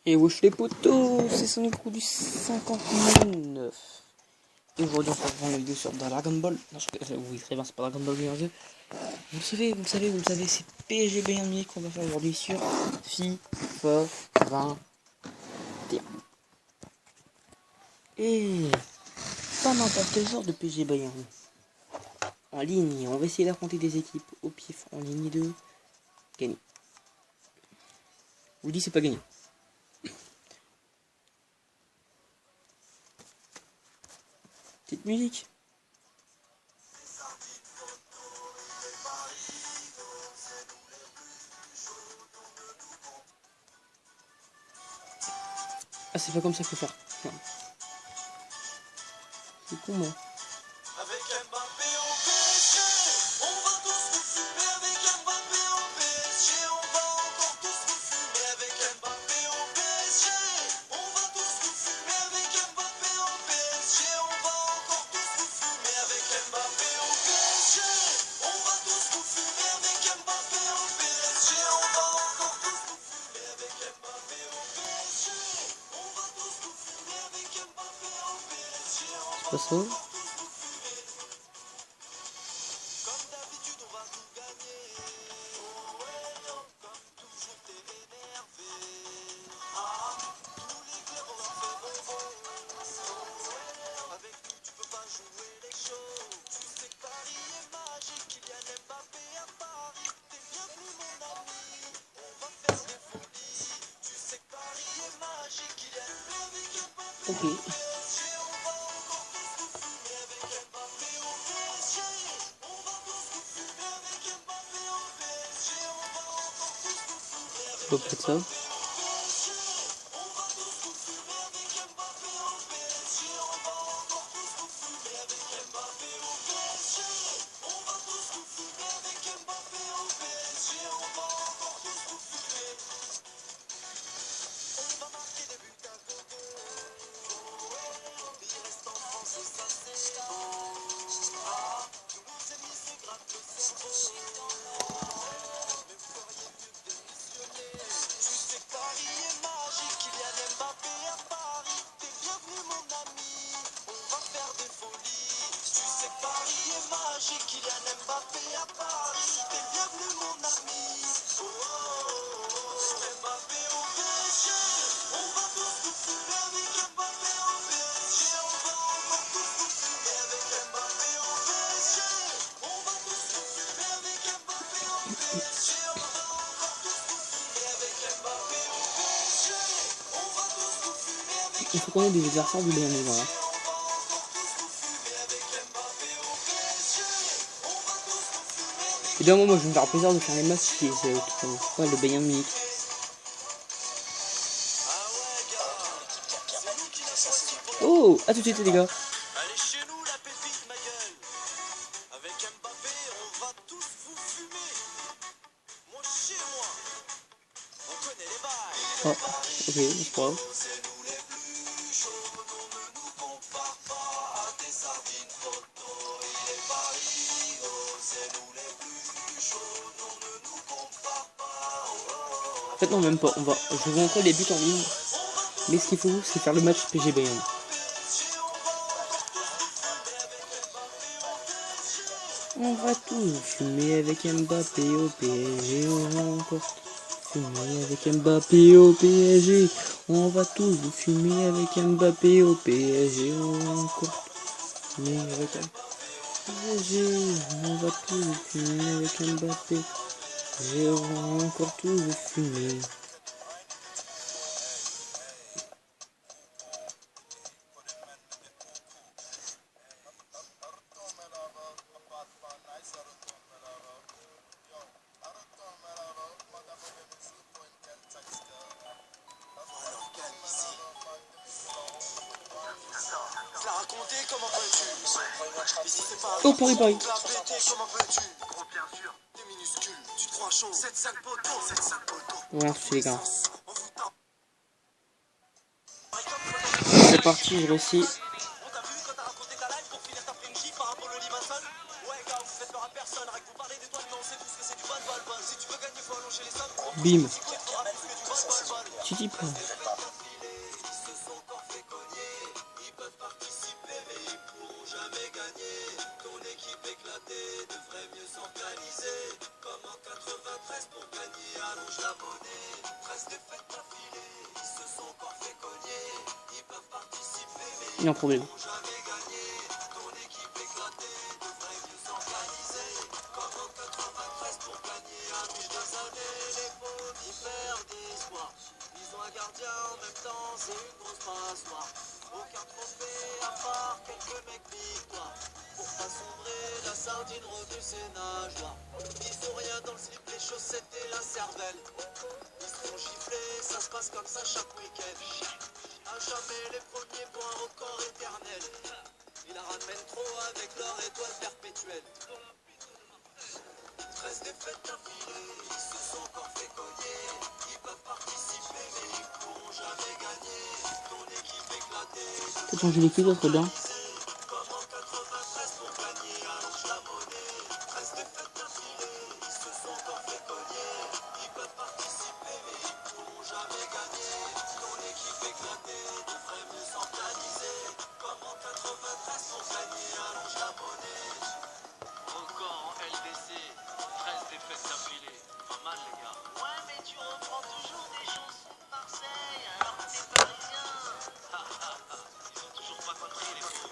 Et wesh les potos, c'est son écrou du 59. Et aujourd'hui on va faire une vidéo sur Dragon Ball. Non, oui, très bien, c'est pas Dragon Ball Z. Vous le savez, c'est PSG Bayern Munich qu'on va faire aujourd'hui sur FIFA 21. Et pas n'importe quelle sorte de PSG Bayern. En ligne, on va essayer d'affronter des équipes au pif en ligne 2. Gagner. Je vous dis, c'est pas gagné. Petite musique. Ah, c'est pas comme ça qu'il faut faire. Non. C'est con, moi. Avec Mbappé au PSG, on va tous nous fumer. Avec Mbappé au PSG, on va encore tous nous fumer. Avec Mbappé au PSG, on va tous nous fumer. Avec Mbappé au PSG, on va encore tous nous fumer. Avec Mbappé au PSG, on va tous nous fumer. Avec Mbappé au PSG, on va encore tous nous fumer. Avec Mbappé au PSG, on va tous nous fumer. Avec Mbappé au PSG, on va C'est pas ça. comme d'habitude, on va tout gagner. Oh ouais, oh, comme toujours, t'es énervé. Tous les clubs, on leur fait bonbon. Oh ouais, avec nous, tu peux pas jouer les shows. Tu sais que Paris est magique, Kylian Mbappé à Paris. T'es bienvenu, mon ami. On va faire des folies. Tu sais que Paris est magique, Kylian Mbappé. Ok. On va encore tous nous fumer avec Mbappé au PSG. On va tous nous fumer avec Mbappé au PSG. On va encore tous nous fumer avec Faut pas de ça. Mbappé au PSG. On va tous nous fumer avec Mbappé au PSG. On va encore tous nous fumer avec Mbappé au PSG. On va tous nous fumer avec Mbappé au PSG. On va encore tous nous fumer. On va marquer des buts à gogo. Il reste en France, ça c'est beau. Tous nos ennemis se grattent le cerveau. Mais vous feriez mieux de démissionner. Tu sais que Paris est magique, Kylian Mbappé à Paris. T'es bienvenu, mon ami. On va faire des folies. Tu sais que Paris est magique, Kylian Mbappé à Paris. T'es bienvenu, mon ami. Oh, oh, oh, oh. Mbappé au PSG. On va tous nous fumer avec Mbappé au PSG. On va encore tous nous fumer avec Mbappé au PSG. On va tous nous fumer avec Mbappé au PSG. On va encore tous nous fumer avec Mbappé au PSG. On va tous nous fumer avec Il faut qu'on ait des adversaires du Bayern Munich. Hein. on va encore tous nous fumer avec Mbappé au PSG. On va tous nous fumer avec Et d'un moment, moi, je vais me faire plaisir de faire les matchs qui est ouais, le Bayern Munich. ah ouais gars, c'est nous qui la choisi pour Oh, à tout de suite, les gars. allez chez nous la pépite ma gueule. Avec Mbappé, on va tous vous fumer. Moi chez moi, on connaît les bails. Oh, ok, c'est pas grave. C'est nous les plus chauds, non ne nous compare pas à tes sardines photo. Il est Paris, oh, c'est nous les plus chauds, non ne nous compare pas. Oh, oh, En fait, non, même pas. Je vais vous montrer les buts en ligne. Mais ce qu'il faut, c'est faire le match PSG Bayern. On va tous fumer avec Mbappé au PSG. On va encore fumer avec Mbappé au PSG. On va tous fumer avec Mbappé au PSG. On va encore fumer avec PSG. On va tous fumer avec Mbappé. Et on va encore tous fumer. te la raconter, comment peux-tu? Ici c'est pas Oh, Paris, Paris. te la péter, comment peux-tu? Gros, bien sûr. T'es minuscule, tu te crois chaud. Cette sale poteau, cette sale poteau. Voilà, c'est les gars. On vous tape. C'est parti, je réussis. On t'a vu quand t'as raconté ta life pour finir ta Frenchie par Apollo Limassol? Ouais, gars, vous faites peur à personne. Arrête de vous parler des toits de non, c'est tout ce que c'est du bol bol bol. Si tu veux gagner, faut allonger les sommes. Bim. Faudra plus que du bol bol bol. Tu dis pas. Il y a un problème. Ils ont un gardien en même temps, c'est une grosse passoire. Aucun trophée à part quelques mecs victoires. Pour pas sombrer, la sardine revue ses nageoires. Ils ont rien dans le slip, les chaussettes et la cervelle. Ils se font gifler, ça se passe comme ça chaque week-end. À jamais les premiers pour un record éternel. Ils la ramènent trop avec leur étoile perpétuelle. 13 défaites d'affilée, ils se sont encore fait cogner. Ils peuvent participer mais ils pourront jamais gagner. Ton équipe éclatée, Faut changer l'équipe, ça serait bien. comme en 93 pour gagner, allonge la monnaie. 13 défaites d'affilée, ils se sont encore fait cogner. Ils peuvent participer mais ils pourront jamais gagner. Ton équipe éclatée, devrait mieux s'organiser. Comme en 93 pour gagner, allonge la monnaie. Encore en LDC, 13 défaites d'affilée. Pas mal les gars. Ouais mais tu reprends toujours des chansons de Marseille alors que t'es parisien. Ils ont toujours pas compris les fous.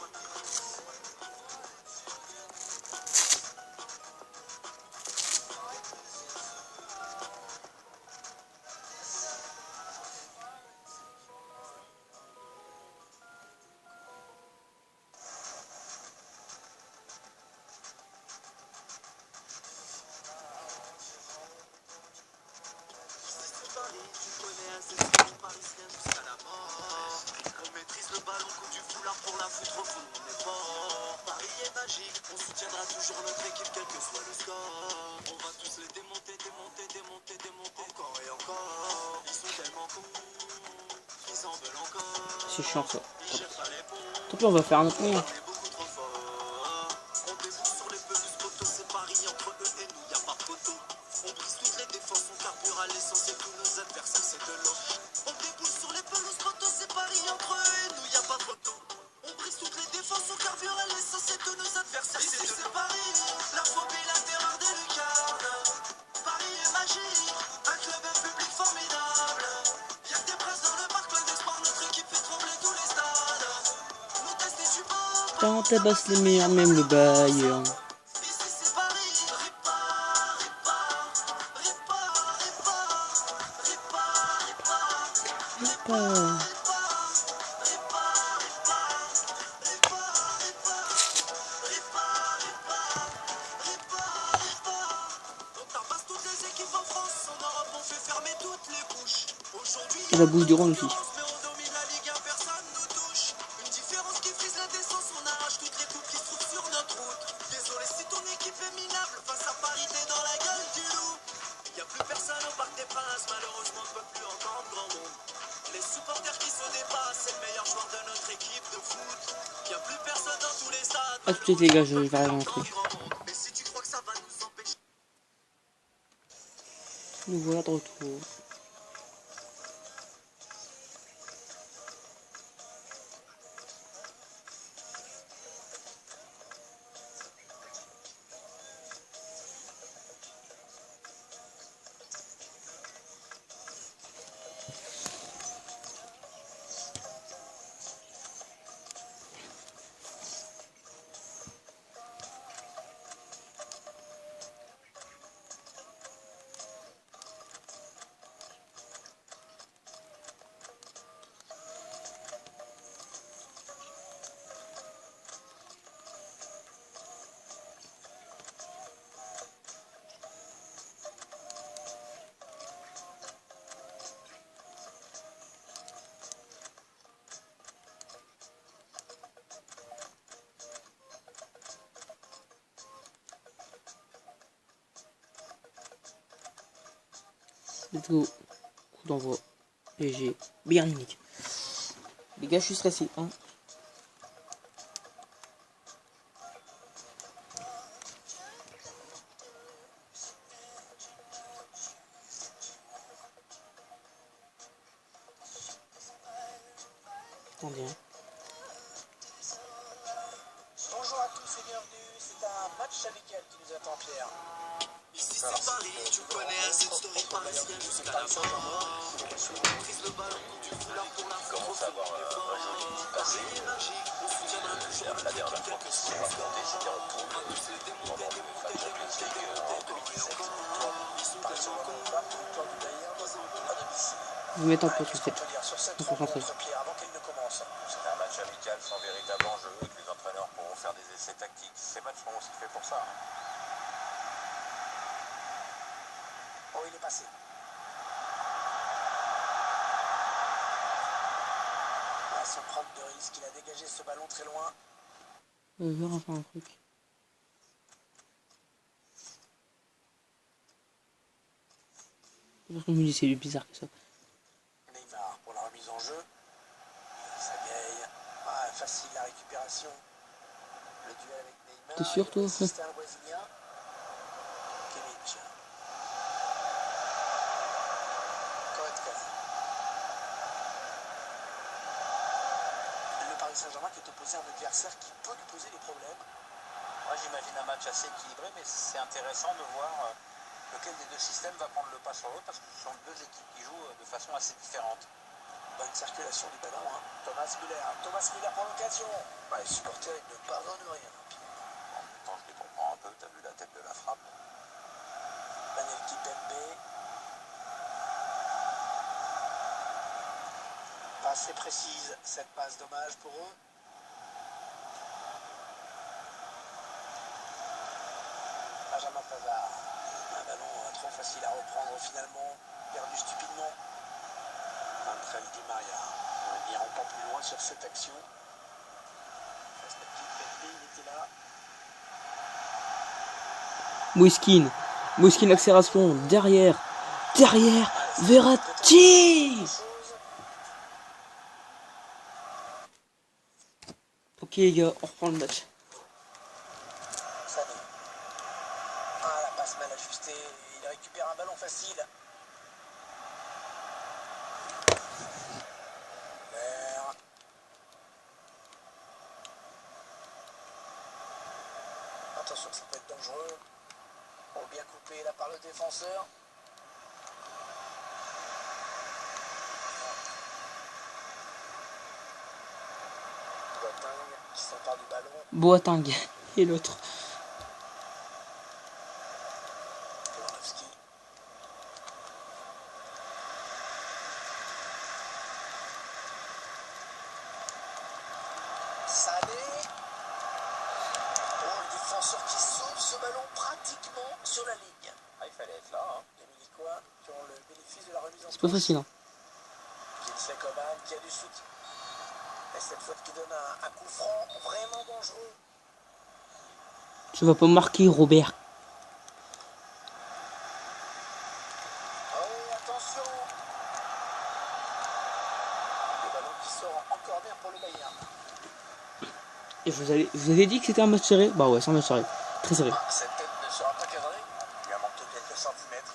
Tu connais assez souvent parisien jusqu'à la mort. On maîtrise le ballon, coup du foulard pour la foutre au fond, on est fort. Paris est magique, on soutiendra toujours notre équipe quel que soit le score. On va tous les démonter, démonter, démonter, démonter, encore et encore. Ils sont tellement cons, ils en veulent encore. C'est chiant ça. Ils cherchent pas les bons, Tant pis, on va faire un autre moyen. on est beaucoup trop fort. On déboule sur les pelouses poteaux, c'est Paris entre eux et nous, y a pas de poteau. On brise toutes les défenses, on carbure à l'essentiel, tous nos adversaires c'est de l'eau. On déboule sur les pelouses poteaux, c'est Paris entre eux et nous, y a pas de photo. On brise toutes les défenses, on carbure à l'essentiel, tous nos adversaires c'est de l'eau. Paris, la phobie, la terreur des lucarnes. Paris est magique, un club, un public formidable. Y'a que des brasses dans le parc, plein d'espoir, notre équipe fait trembler tous les stades. Nous teste des supports, Quand tabasse les meilleurs, même le bailleur. ici c'est Paris. Ripa, ripa, ripa, ripa, ripa, ripa, Pas. On tabasse toutes les équipes en France, en Europe on fait fermer toutes les bouches. Aujourd'hui Et la bouche du rhum aussi. mais on domine la Ligue 1, personne nous touche. Une différence qui frise la décence, on arrache toutes les coupes qui se trouvent sur notre route. Désolé si ton équipe est minable, face à Paris t'es dans la gueule du loup. Y'a plus personne au Parc des Princes, malheureusement on ne peut plus entendre grand monde. Les supporters qui se dépassent, c'est le meilleur joueur de notre équipe de foot. Y'a plus personne dans tous les stades. Ah, tout de suite, les gars, je vais aller rentrer. Mais si tu crois que ça va nous empêcher. Nous voilà de retour. Let's go. Coup d'envoi. PSG. Bayern Munich. Les gars, je suis stressé. Hein. Attendez. Hein. Bonjour à tous et bienvenue, c'est un match amical qui nous attend, Pierre. Ici c'est Paris, tu connais assez de story parisienne jusqu'à la mort. Il commence à avoir un joli petit passé. La dernière fois qu'il s'est affronté, c'était en poule pendant le match Champions League en 2017. Paris Saint-Germain bat victoire du Bayern à domicile. Je vais mettre en pause Qu'est-ce tout qu'on de peut suite. dire sur cette On peut rentrer. rencontre, Pierre, avant qu'elle ne commence? C'est un match amical sans véritable enjeu et que les entraîneurs pourront faire des essais tactiques. Ces matchs sont aussi faits pour ça. Oh, il est passé. Ah, sans prendre de risque, il a dégagé ce ballon très loin. Je vais refaire un truc. Parce qu'on me dit c'est bizarre que ça. Neymar pour la remise en jeu. Sagaï. Ah, facile la récupération. Le duel avec Neymar. T'es sûr, toi? C'est un Brésilien. Kimmich. Goretzka. Le Paris Saint-Germain qui est opposé à un adversaire qui peut lui poser des problèmes. Moi, j'imagine un match assez équilibré, mais c'est intéressant de voir lequel des deux systèmes va prendre le pas sur l'autre, parce que ce sont deux équipes qui jouent de façon assez différente. Bonne circulation du ballon. Hein. Thomas Müller pour l'occasion. Ouais, les supporters, ils ne pardonnent rien. En même temps, je les comprends un peu, tu as vu la tête de la frappe. Daniel Kimpembe. Passe est précise, cette passe dommage pour eux. Benjamin Pavard. Un ballon trop facile à reprendre finalement, perdu stupidement. André Di Maria. Ils n'iront pas plus loin sur cette action. Kimpembe, il était là. Moiskin accélération. Derrière. Verratti. Ok les gars, on reprend le match. Sané. Ah, la passe mal ajustée. Il récupère un ballon facile. Vert. Attention, ça peut être dangereux. Oh, bien coupé là par le défenseur. Boateng qui s'empare du ballon. Boateng et l'autre. Lewandowski. Sané. Oh, le défenseur qui sauve ce ballon pratiquement sur la ligne. Ah, il fallait être là. Hein. Les Munichois qui ont le bénéfice de la remise en C'est pas touche. facile hein. Kingsley Coman qui a du soutien. Et cette faute qui donne un coup franc vraiment dangereux. Tu vas pas marquer Robert. Oh, attention. Le ballon qui sort encore bien pour le Bayern. Et vous avez dit que c'était un match serré? Bah ouais, c'est un match serré. Très serré. Ah, cette tête ne sera pas cadrée. Il lui a manqué quelques centimètres.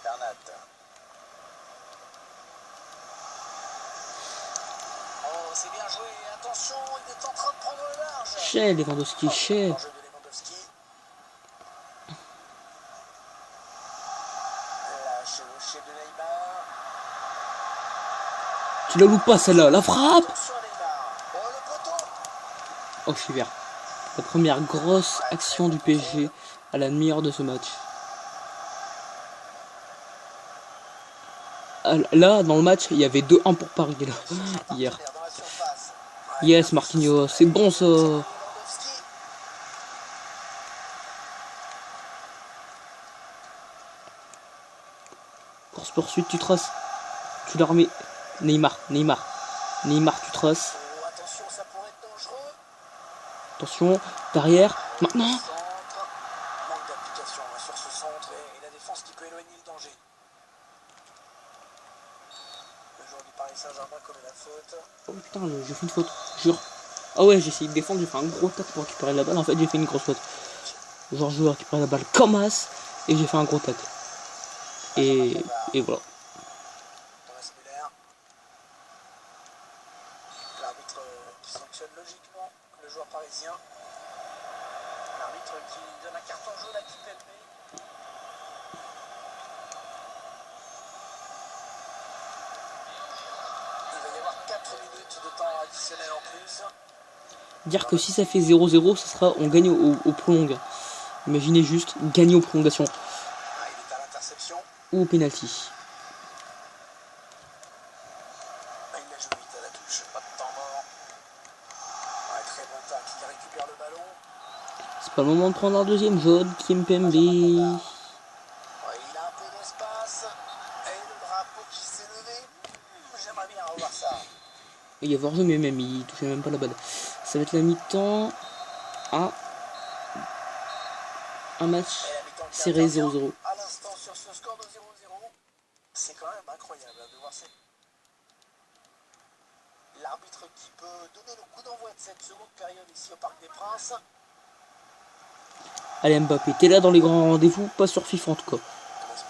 Bernat. Oh, c'est bien joué. Attention, il est en train de prendre le large. Chez Lewandowski, chez. Enjeu de Lewandowski. La chevauchée de Neymar. Tu la loupes pas celle-là, la frappe. Attention à Neymar. Oh, le poteau. Oh, je suis vert. La première grosse action du PSG à la demi-heure de ce match. Là, dans le match, il y avait 2-1 pour Paris là, hier. Dans la surface. Yes, Marquinhos, c'est bon ça. Lewandowski. Course poursuite, tu traces. Tu la remets. Neymar, tu traces. Oh, attention, ça pourrait être dangereux. Attention, derrière, maintenant. Centre. Manque d'application hein, sur ce centre et la défense qui peut éloigner le danger. Le joueur du Paris Saint-Germain commet la faute. Oh putain, j'ai fait une faute, jure. Ah ouais, j'ai essayé de défendre, j'ai fait un gros tac pour récupérer la balle. En fait, j'ai fait une grosse faute. Genre, je veux récupérer la balle comme as et j'ai fait un gros tac. Et voilà. Thomas Müller. L'arbitre qui sanctionne logiquement le joueur parisien. L'arbitre qui donne un carton jaune à Kimpembe. minutes de temps additionnel en plus. Dire que si ça fait 0-0, ça sera on gagne au prolong. Imaginez juste gagner aux prolongations Ah, il est à l'interception. ou au penalty. Ah, il l'a joué vite à la touche, pas de temps mort. Ouais, très bon tac, il récupère le ballon. C'est pas le moment de prendre un deuxième jaune, Kimpembe. Ouais, il a un peu d'espace. Et le drapeau qui s'est levé. J'aimerais bien revoir ça. Il y a hors-jeu, mais même il touchait même pas la balle. Ça va être la mi-temps. Ah, un match Et la mi-temps qui serré intervient 0-0. à l'instant sur ce score de 0-0. C'est quand même incroyable de voir ça. L'arbitre qui peut donner le coup d'envoi de cette seconde période ici au Parc des Princes. Allez Mbappé, t'es là dans les grands rendez-vous, pas sur FIFA en tout cas. Thomas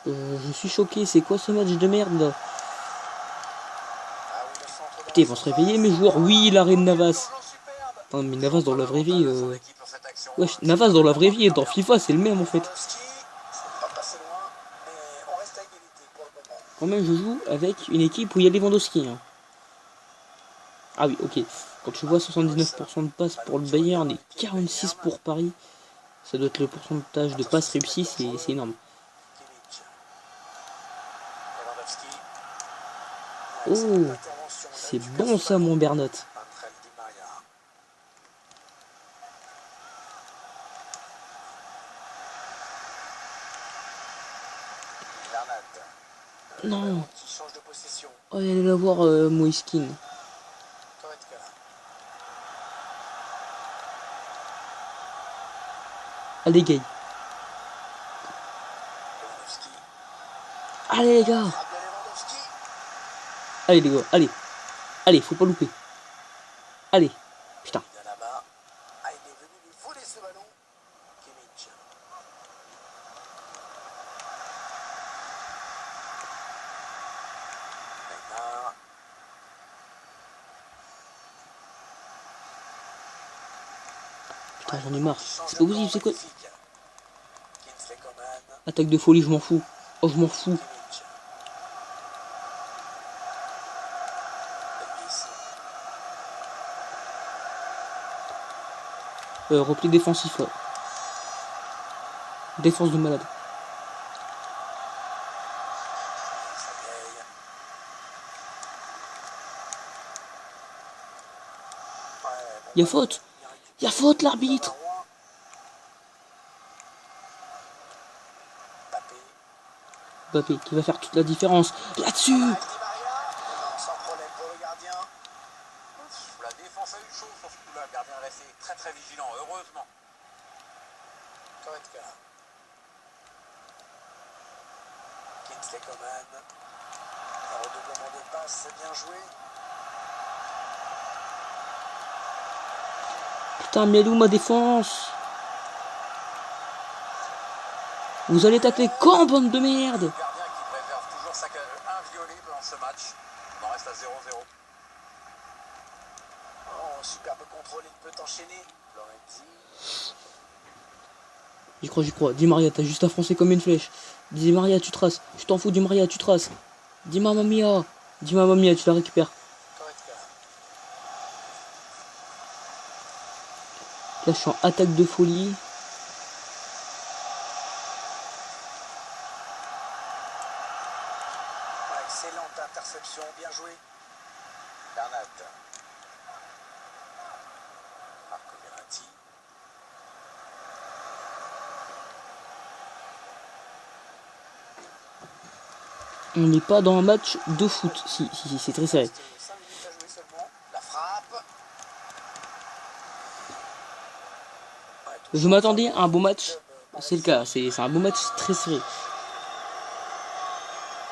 Müller. Je suis choqué, c'est quoi ce match de merde là? Ah oui, le centre dans Putain, la ils vont se surface. réveiller mes joueurs. Oui, l'arrêt de Navas. Toujours superbe. Non mais Navas dans la vraie vie. Son équipe pour cette action. Wesh, Navas dans la vraie vie et dans FIFA c'est le même en fait. Lewandowski, c'est pas passé loin, mais on reste à égalité pour le moment. Quand même je joue avec une équipe où il y a Lewandowski. Hein. Ah oui, ok. Quand tu vois 79% de passes pour le Bayern et 46 pour Paris, ça doit être le pourcentage de passes réussies, c'est énorme. Kimmich. Lewandowski. Oh, Excellente intervention. Il c'est récupère bon ce ça ballon. mon Bernat. Angel Di Maria. Bernat. Non. Qui change de possession. Oh, allez la voir Moiskin. Goretzka. Allez gay. Lewandowski. Allez les gars. Frappe de Lewandowski. Allez les gars, allez. Allez, faut pas louper. Allez. Putain. Bien là-bas. Ah, il est venu lui voler ce ballon. Kimmich. Neymar. Putain, j'en ai marre. C'est pas possible, c'est quoi? Kingsley Coman. Attaque de folie, je m'en fous. Oh, je m'en fous. Kimmich. Davis. Repli défensif là. Défense de malade. Sagueil. Ouais, bon, Y'a faute. Y'a faute l'arbitre. Mbappé. Mbappé qui va faire toute la différence. Là-dessus. Di Maria. Sans problème pour le gardien. La défense a eu chaud sur ce coup-là. Le gardien est resté très très vigilant, heureusement. Goretzka. Kingsley Coman. Un redoublement de passe, c'est bien joué. Putain, mais elle est où ma défense? Vous allez taper quand, bande de merde? Le gardien qui préserve toujours sa cage inviolée dans ce match. On en reste à 0-0. Oh, superbe contrôle, il peut enchaîner. Florenzi. J'y crois, j'y crois. Di Maria, t'as juste à foncer comme une flèche. Di Maria, tu traces. Je t'en fous, Di Maria, tu traces. Di Mamma Mia. Di Mamma Mia, tu la récupères. Goretzka. Là, je suis en attaque de folie. Excellente interception, bien joué. Bernat. Marco Verratti. On n'est pas dans un match de foot. Si, c'est très serré. 5 minutes à jouer seulement. La frappe. Ouais, Je m'attendais à un beau match. C'est le cas. C'est un beau match très serré.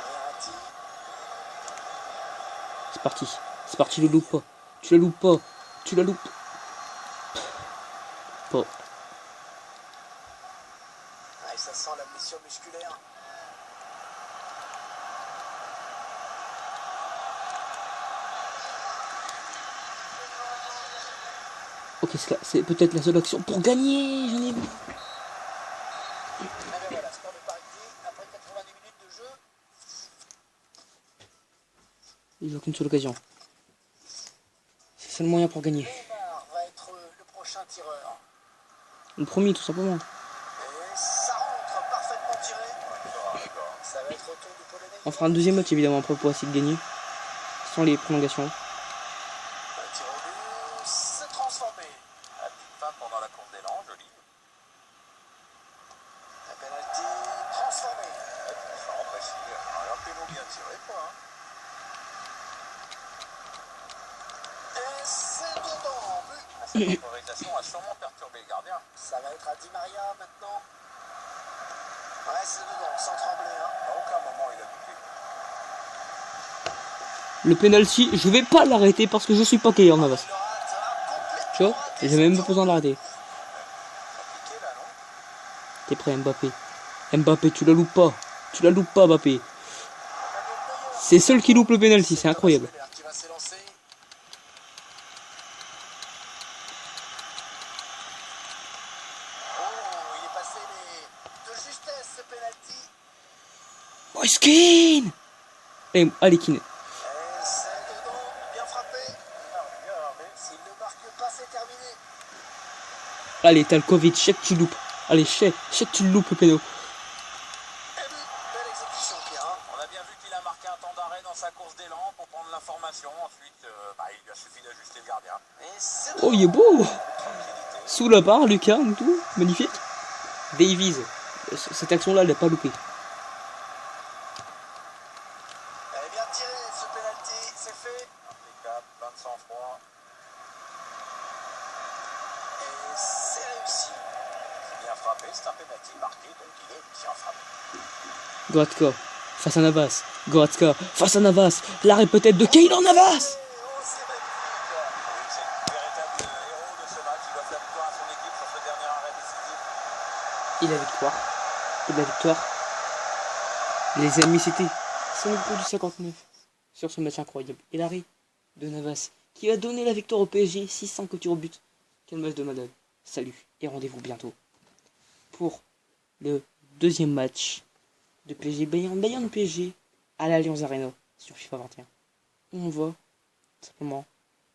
Verratti. C'est parti. C'est parti, le loupe pas. Tu la loupes pas. Tu la loupes. Pas. Ah, et ça sent la blessure musculaire. Ok, c'est peut-être la seule action pour gagner. J'en ai vu. Ah ben voilà, score de Paris veux qu'une seule occasion. C'est le seul moyen pour gagner. Neymar va être le prochain tireur. Le premier, tout simplement. Et ça rentre parfaitement tiré. Ça va être au tour du Polonais. On fera un deuxième match, évidemment, après pour essayer de gagner. Sans les prolongations. Un tir au but, c'est transformé. La petite fin pendant la course d'élan, joli. Un penalty transformé. Sans précis. Alors, péno bien tiré, quoi. Hein. Et c'est dedans. But. Cette temporisation a sûrement perturbé le gardien. Ça va être à Di Maria maintenant. Ouais, c'est dedans, sans trembler. Hein. À aucun moment il a buté. Le penalty, je vais pas l'arrêter parce que je suis pas Keylor Navas. Il le rate, complètement Tu vois, raté j'ai même son pas besoin de l'arrêter. Compliqué là, non? T'es prêt, Mbappé? Mbappé, tu la loupes pas. Tu la loupes pas, Mbappé. C'est seul qui loupe le penalty, c'est incroyable. Qui va s'élancer. Oh, il est passé de justesse ce penalty. Moiskin. Allez, Keane. Et c'est dedans, bien frappé. Bien armé. S'il ne marque pas, c'est terminé. Allez, t'as le Covid, je sais que tu loupes. Allez, je sais que tu le loupes le péno. Et but, belle exécution, Pierre. Hein. On a bien vu qu'il a marqué un temps d'arrêt dans sa course d'élan pour prendre l'information. Ensuite, il lui a suffi d'ajuster le gardien. Et c'est Oh, il est beau. Sous la barre, Lucas, et tout. Magnifique. Davies. Cette action-là, elle n'a pas loupé. Elle est bien tirée, ce penalty, c'est fait. Impeccable, plein de sang-froid. Et c'est réussi. Bien frappé, c'est un pénalty marqué, donc il est bien frappé. Goretzka face à Navas. Goretzka face à Navas. L'arrêt peut-être de Keylor Navas. Oh, c'est magnifique. Oui, c'est le véritable héros de ce match. Il doit faire victoire à son équipe sur ce dernier arrêt décisif. Et la victoire. Et la victoire. Les amis, c'était son coup du 59 sur ce match incroyable. Et l'arrêt de Navas qui a donné la victoire au PSG. 600 que tu rebutes. Quel match de malade. Salut et rendez-vous bientôt pour le deuxième match de PSG Bayern PSG à l'Allianz Arena sur FIFA 21. On va simplement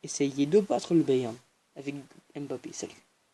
essayer de battre le Bayern avec Mbappé. Salut.